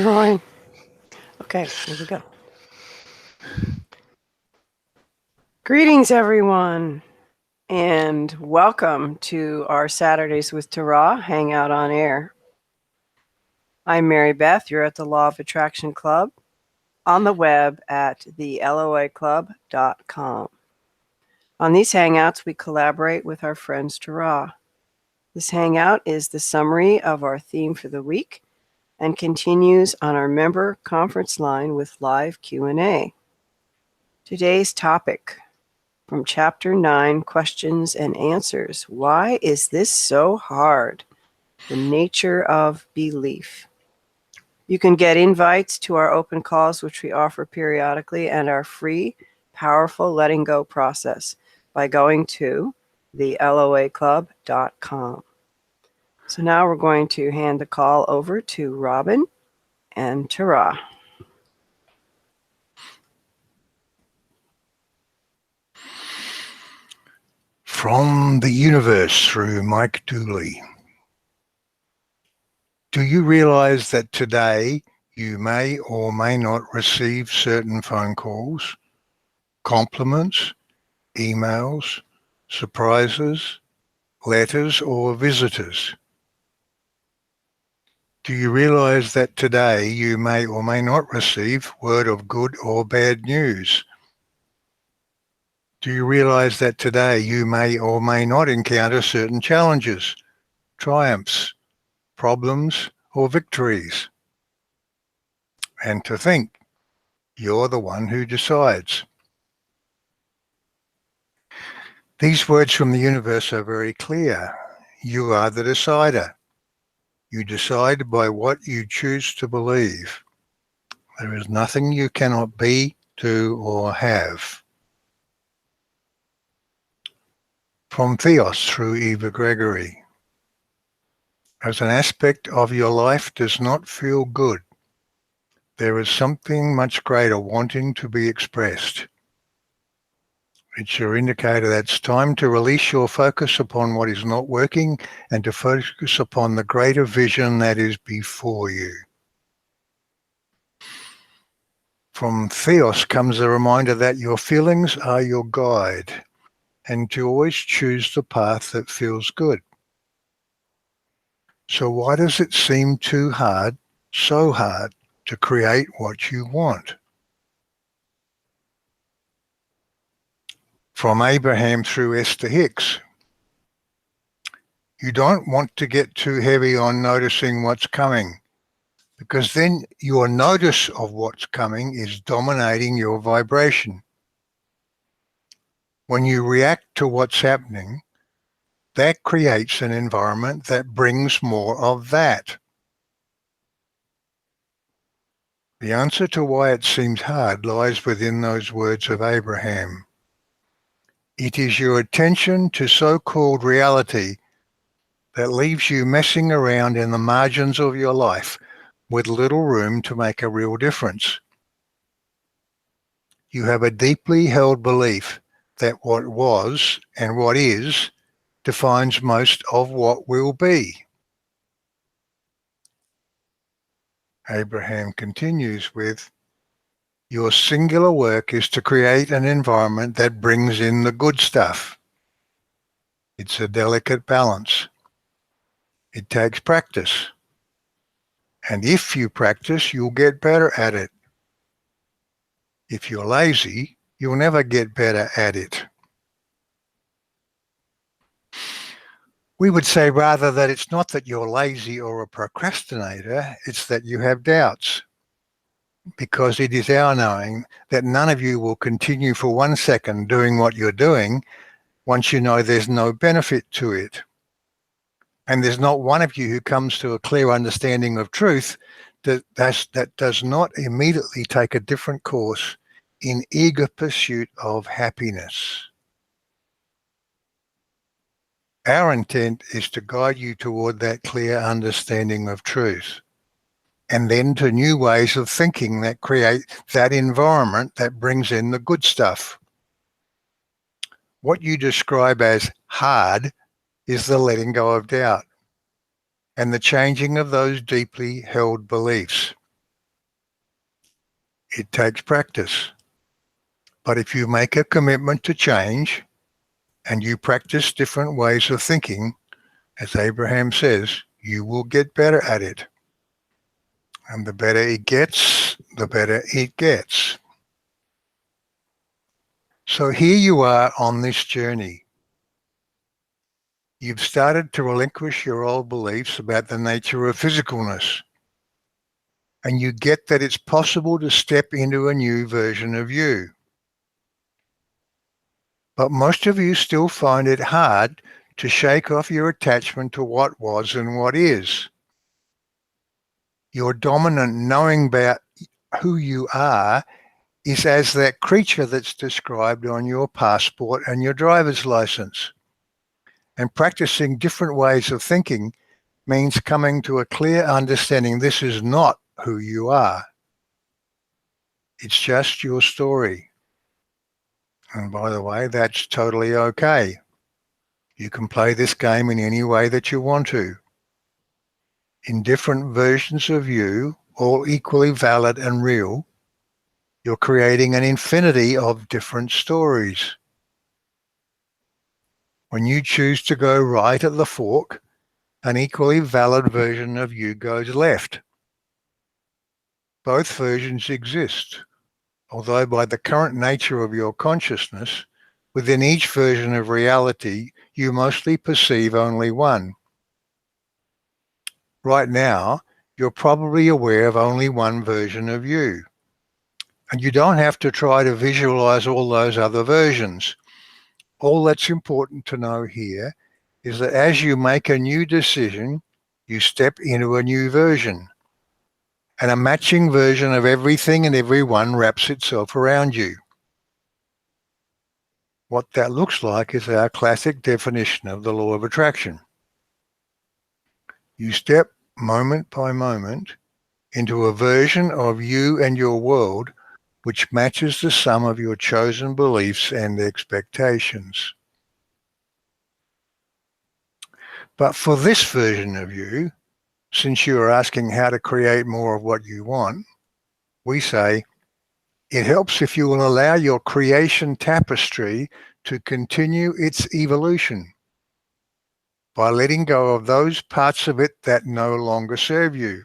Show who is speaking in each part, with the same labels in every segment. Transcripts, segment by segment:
Speaker 1: destroying. Okay, here we go. Greetings, everyone, and welcome to our Saturdays with Tara Hangout on Air. I'm Mary Beth. You're at the Law of Attraction Club on the web at theloaclub.com. On these Hangouts, we collaborate with our friends Tara. This Hangout is the summary of our theme for the week and continues on our member conference line with live Q&A. Today's topic from Chapter 9, Questions and Answers. Why is this so hard? The nature of belief. You can get invites to our open calls, which we offer periodically, and our free, powerful letting go process by going to theloaclub.com. So now we're going to hand the call over to Robin and Tara.
Speaker 2: From the Universe through Mike Dooley. Do you realize that today you may or may not receive certain phone calls, compliments, emails, surprises, letters, or visitors? Do you realize that today you may or may not receive word of good or bad news? Do you realize that today you may or may not encounter certain challenges, triumphs, problems, or victories? And to think, you're the one who decides. These words from the universe are very clear. You are the decider. You decide by what you choose to believe. There is nothing you cannot be, do, or have. From Theos through Eva Gregory. As an aspect of your life does not feel good, there is something much greater wanting to be expressed. It's your indicator that it's time to release your focus upon what is not working and to focus upon the greater vision that is before you. From Theos comes a reminder that your feelings are your guide and to always choose the path that feels good. So why does it seem too hard, so hard, to create what you want? From Abraham through Esther Hicks. You don't want to get too heavy on noticing what's coming, because then your notice of what's coming is dominating your vibration. When you react to what's happening, that creates an environment that brings more of that. The answer to why it seems hard lies within those words of Abraham. It is your attention to so-called reality that leaves you messing around in the margins of your life with little room to make a real difference. You have a deeply held belief that what was and what is defines most of what will be. Abraham continues with, your singular work is to create an environment that brings in the good stuff. It's a delicate balance. It takes practice. And if you practice, you'll get better at it. If you're lazy, you'll never get better at it. We would say rather that it's not that you're lazy or a procrastinator, it's that you have doubts. Because it is our knowing that none of you will continue for 1 second doing what you're doing once you know there's no benefit to it. And there's not one of you who comes to a clear understanding of truth that does not immediately take a different course in eager pursuit of happiness. Our intent is to guide you toward that clear understanding of truth, and then to new ways of thinking that create that environment that brings in the good stuff. What you describe as hard is the letting go of doubt and the changing of those deeply held beliefs. It takes practice. But if you make a commitment to change and you practice different ways of thinking, as Abraham says, you will get better at it. And the better it gets, the better it gets. So here you are on this journey. You've started to relinquish your old beliefs about the nature of physicalness. And you get that it's possible to step into a new version of you. But most of you still find it hard to shake off your attachment to what was and what is. Your dominant knowing about who you are is as that creature that's described on your passport and your driver's license. And practicing different ways of thinking means coming to a clear understanding this is not who you are. It's just your story. And by the way, that's totally okay. You can play this game in any way that you want to. In different versions of you, all equally valid and real, you're creating an infinity of different stories. When you choose to go right at the fork, an equally valid version of you goes left. Both versions exist, although by the current nature of your consciousness, within each version of reality, you mostly perceive only one. Right now, you're probably aware of only one version of you. And you don't have to try to visualize all those other versions. All that's important to know here is that as you make a new decision, you step into a new version. And a matching version of everything and everyone wraps itself around you. What that looks like is our classic definition of the law of attraction. You step moment by moment into a version of you and your world which matches the sum of your chosen beliefs and expectations. But for this version of you, since you are asking how to create more of what you want, we say, it helps if you will allow your creation tapestry to continue its evolution by letting go of those parts of it that no longer serve you,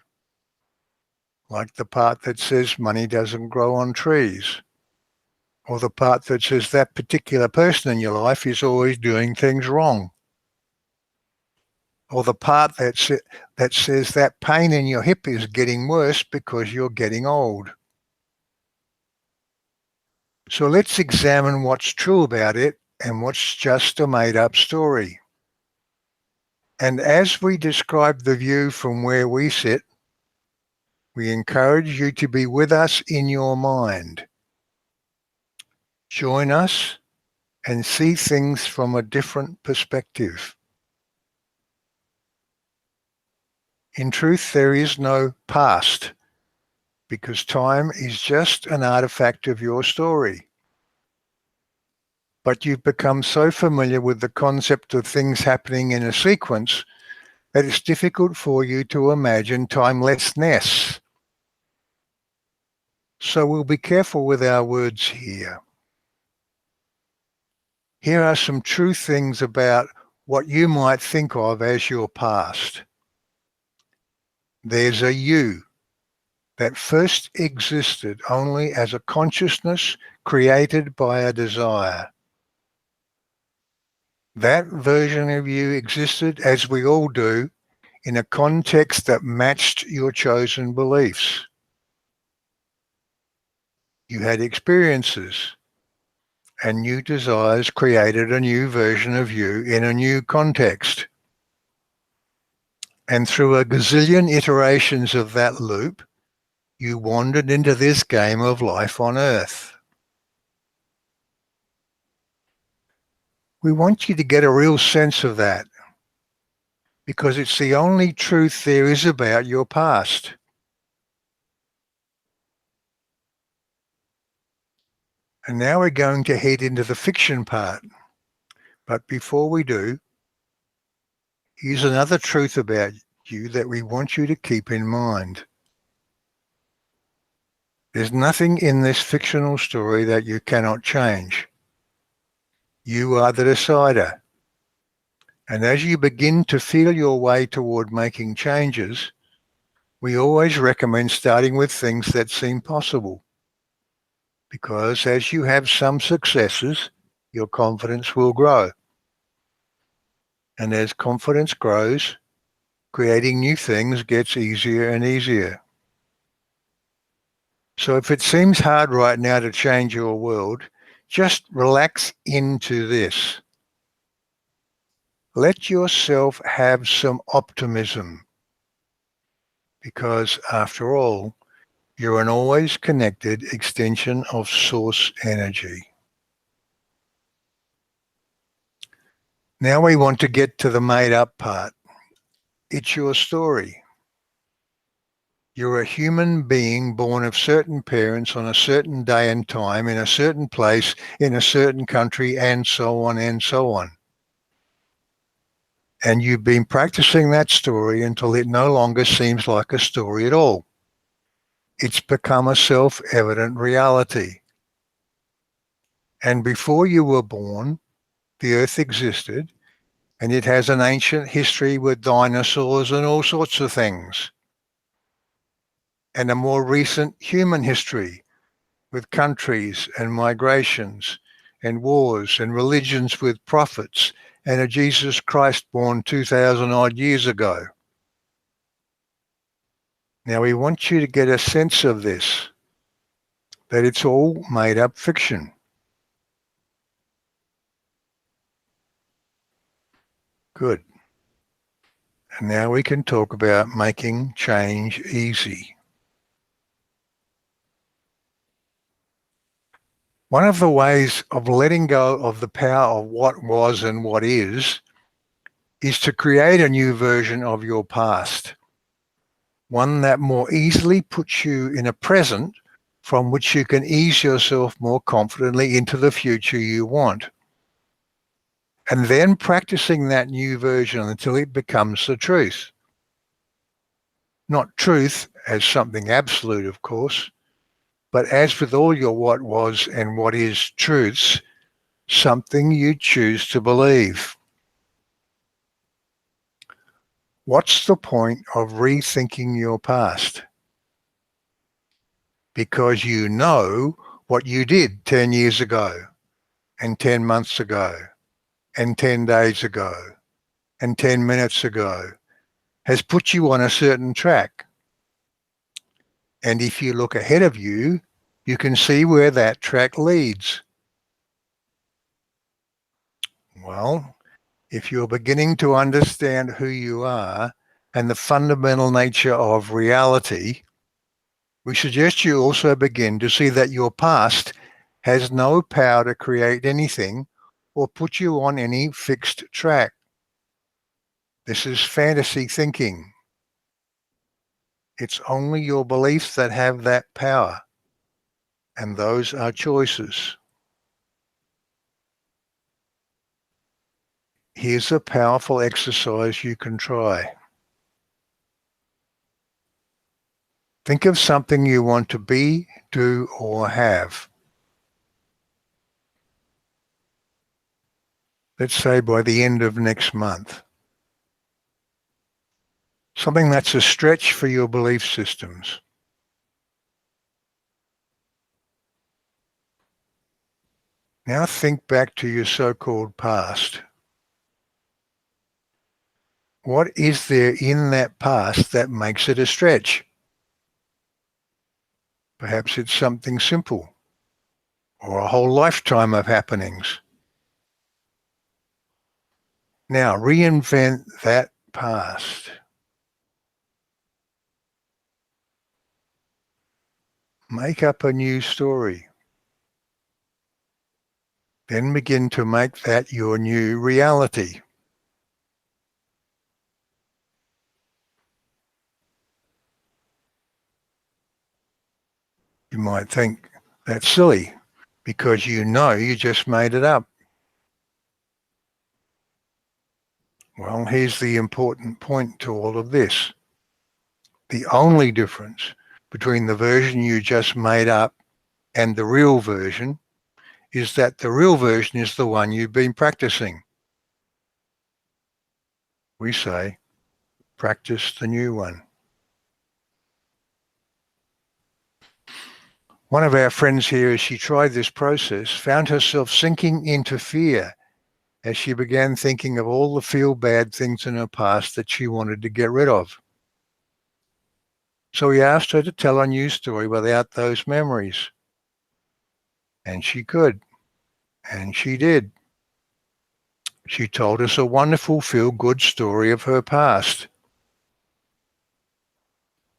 Speaker 2: like the part that says money doesn't grow on trees, or the part that says that particular person in your life is always doing things wrong, or the part that says that pain in your hip is getting worse because you're getting old. So let's examine what's true about it and what's just a made-up story. And as we describe the view from where we sit, we encourage you to be with us in your mind. Join us and see things from a different perspective. In truth, there is no past, because time is just an artifact of your story. But you've become so familiar with the concept of things happening in a sequence that it's difficult for you to imagine timelessness. So we'll be careful with our words here. Here are some true things about what you might think of as your past. There's a you that first existed only as a consciousness created by a desire. That version of you existed, as we all do, in a context that matched your chosen beliefs. You had experiences, and new desires created a new version of you in a new context. And through a gazillion iterations of that loop, you wandered into this game of life on Earth. We want you to get a real sense of that, because it's the only truth there is about your past. And now we're going to head into the fiction part. But before we do, here's another truth about you that we want you to keep in mind. There's nothing in this fictional story that you cannot change. You are the decider. And as you begin to feel your way toward making changes, we always recommend starting with things that seem possible. Because as you have some successes, your confidence will grow. And as confidence grows, creating new things gets easier and easier. So if it seems hard right now to change your world, just relax into this. Let yourself have some optimism, because after all, you're an always connected extension of source energy. Now we want to get to the made up part. It's your story. You're a human being born of certain parents on a certain day and time, in a certain place, in a certain country, and so on and so on. And you've been practicing that story until it no longer seems like a story at all. It's become a self-evident reality. And before you were born, the Earth existed, and it has an ancient history with dinosaurs and all sorts of things. And a more recent human history with countries and migrations and wars and religions with prophets and a Jesus Christ born 2,000 odd years ago. Now we want you to get a sense of this, that it's all made up fiction. Good. And now we can talk about making change easy. One of the ways of letting go of the power of what was and what is to create a new version of your past, one that more easily puts you in a present from which you can ease yourself more confidently into the future you want. And then practicing that new version until it becomes the truth. Not truth as something absolute, of course, but as with all your what was and what is truths, something you choose to believe. What's the point of rethinking your past? Because you know what you did 10 years ago, and 10 months ago, and 10 days ago, and 10 minutes ago has put you on a certain track. And if you look ahead of you, you can see where that track leads. Well, if you're beginning to understand who you are and the fundamental nature of reality, we suggest you also begin to see that your past has no power to create anything or put you on any fixed track. This is fantasy thinking. It's only your beliefs that have that power, and those are choices. Here's a powerful exercise you can try. Think of something you want to be, do, or have. Let's say by the end of next month. Something that's a stretch for your belief systems. Now think back to your so-called past. What is there in that past that makes it a stretch? Perhaps it's something simple, or a whole lifetime of happenings. Now reinvent that past. Make up a new story. Then begin to make that your new reality. You might think that's silly because you know you just made it up. Well, here's the important point to all of this. The only difference between the version you just made up and the real version is that the real version is the one you've been practicing. We say, practice the new one. One of our friends here, as she tried this process, found herself sinking into fear as she began thinking of all the feel-bad things in her past that she wanted to get rid of. So we asked her to tell a new story without those memories. And she could. And she did. She told us a wonderful feel-good story of her past.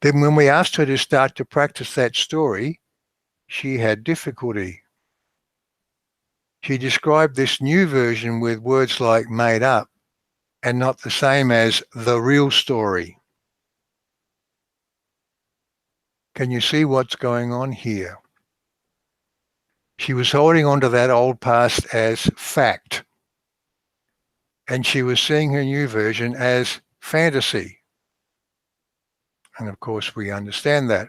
Speaker 2: Then when we asked her to start to practice that story, she had difficulty. She described this new version with words like made up and not the same as the real story. Can you see what's going on here? She was holding on to that old past as fact, and she was seeing her new version as fantasy. And of course, we understand that.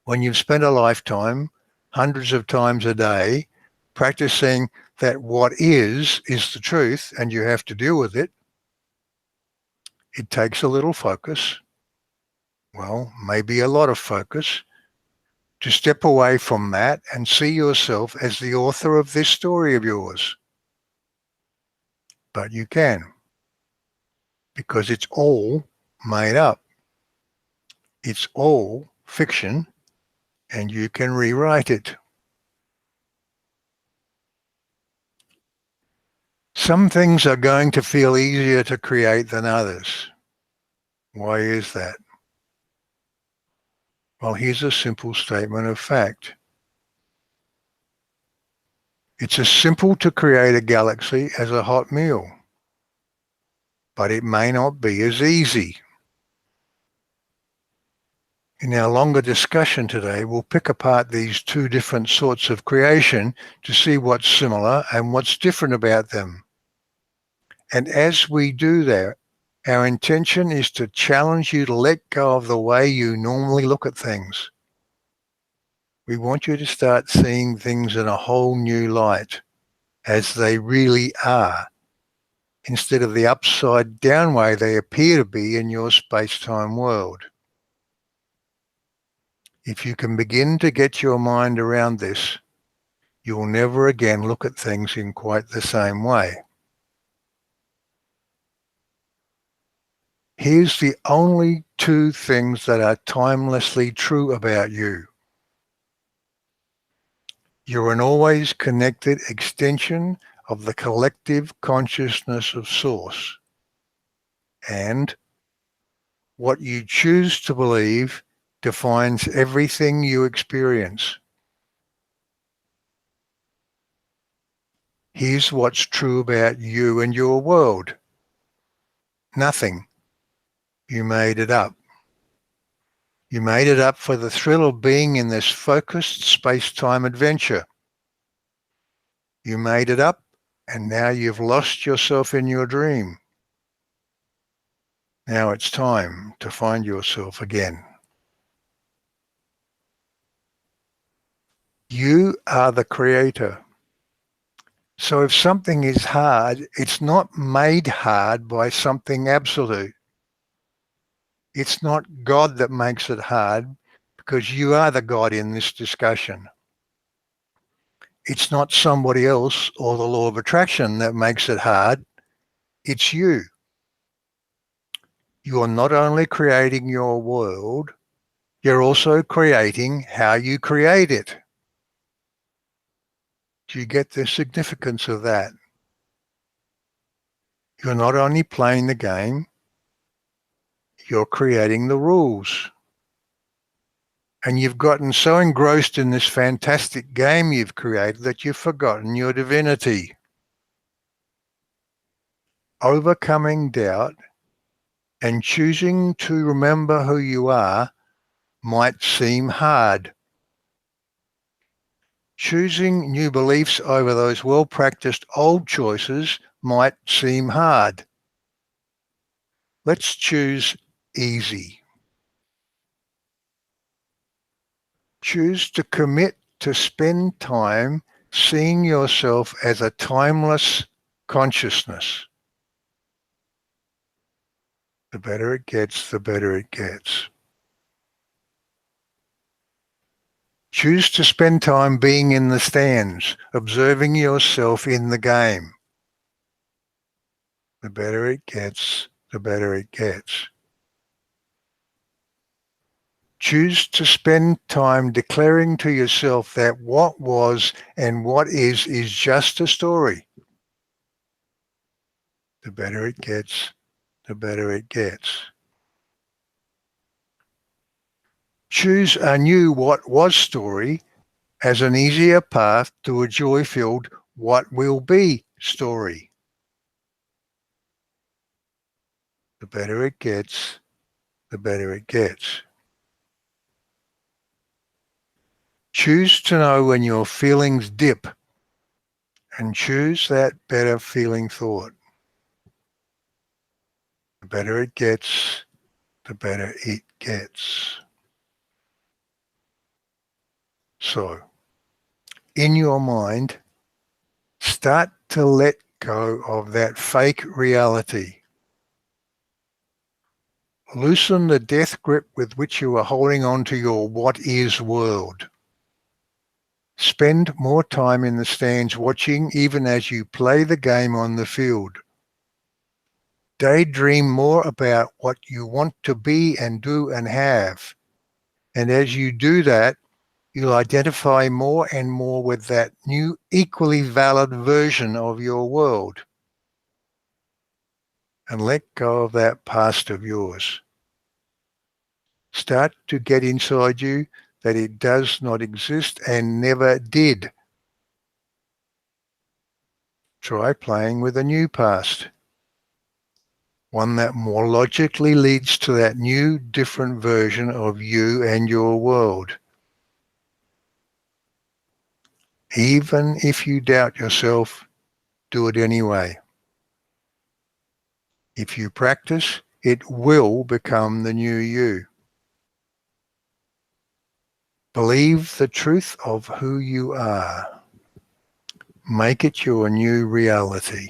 Speaker 2: When you've spent a lifetime, hundreds of times a day, practicing that what is the truth and you have to deal with it, it takes a little focus, well, maybe a lot of focus, to step away from that and see yourself as the author of this story of yours. But you can, because it's all made up. It's all fiction, and you can rewrite it. Some things are going to feel easier to create than others. Why is that? Well, here's a simple statement of fact. It's as simple to create a galaxy as a hot meal, but it may not be as easy. In our longer discussion today, we'll pick apart these two different sorts of creation to see what's similar and what's different about them. And as we do that, our intention is to challenge you to let go of the way you normally look at things. We want you to start seeing things in a whole new light, as they really are, instead of the upside down way they appear to be in your space-time world. If you can begin to get your mind around this, you'll never again look at things in quite the same way. Here's the only two things that are timelessly true about you. You're an always connected extension of the collective consciousness of Source. And what you choose to believe defines everything you experience. Here's what's true about you and your world. Nothing. You made it up. You made it up for the thrill of being in this focused space-time adventure. You made it up, and now you've lost yourself in your dream. Now it's time to find yourself again. You are the creator. So if something is hard, it's not made hard by something absolute. It's not God that makes it hard, because you are the God in this discussion. It's not somebody else or the law of attraction that makes it hard. It's you. You are not only creating your world, you're also creating how you create it. Do you get the significance of that? You're not only playing the game, you're creating the rules. And you've gotten so engrossed in this fantastic game you've created that you've forgotten your divinity. Overcoming doubt and choosing to remember who you are might seem hard. Choosing new beliefs over those well-practiced old choices might seem hard. Let's choose easy. Choose to commit to spend time seeing yourself as a timeless consciousness. The better it gets, the better it gets. Choose to spend time being in the stands, observing yourself in the game. The better it gets, the better it gets. Choose to spend time declaring to yourself that what was and what is just a story. The better it gets, the better it gets. Choose a new what was story as an easier path to a joy-filled what will be story. The better it gets, the better it gets. Choose to know when your feelings dip and choose that better feeling thought. The better it gets, the better it gets. So, in your mind, start to let go of that fake reality. Loosen the death grip with which you are holding on to your what is world. Spend more time in the stands watching even as you play the game on the field. Daydream more about what you want to be and do and have. And as you do that, you'll identify more and more with that new, equally valid version of your world. And let go of that past of yours. Start to get inside you that it does not exist and never did. Try playing with a new past. One that more logically leads to that new, different version of you and your world. Even if you doubt yourself, do it anyway. If you practice, it will become the new you. Believe the truth of who you are. Make it your new reality.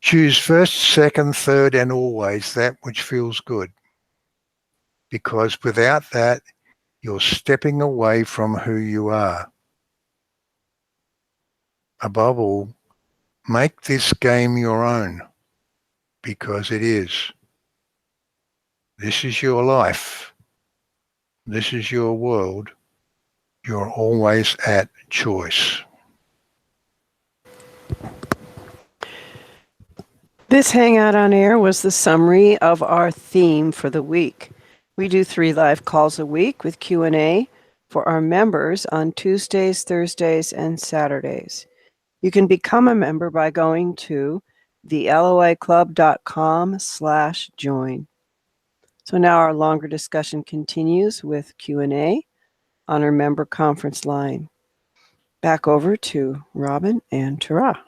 Speaker 2: Choose first, second, third, and always that which feels good. Because without that, you're stepping away from who you are. Above all, make this game your own, because it is. This is your life. This is your world. You're always at choice.
Speaker 1: This Hangout on Air was the summary of our theme for the week. We do 3 live calls a week with Q&A for our members on Tuesdays, Thursdays, and Saturdays. You can become a member by going to theloiclub.com/join. So now our longer discussion continues with Q&A on our member conference line. Back over to Robin and Tara.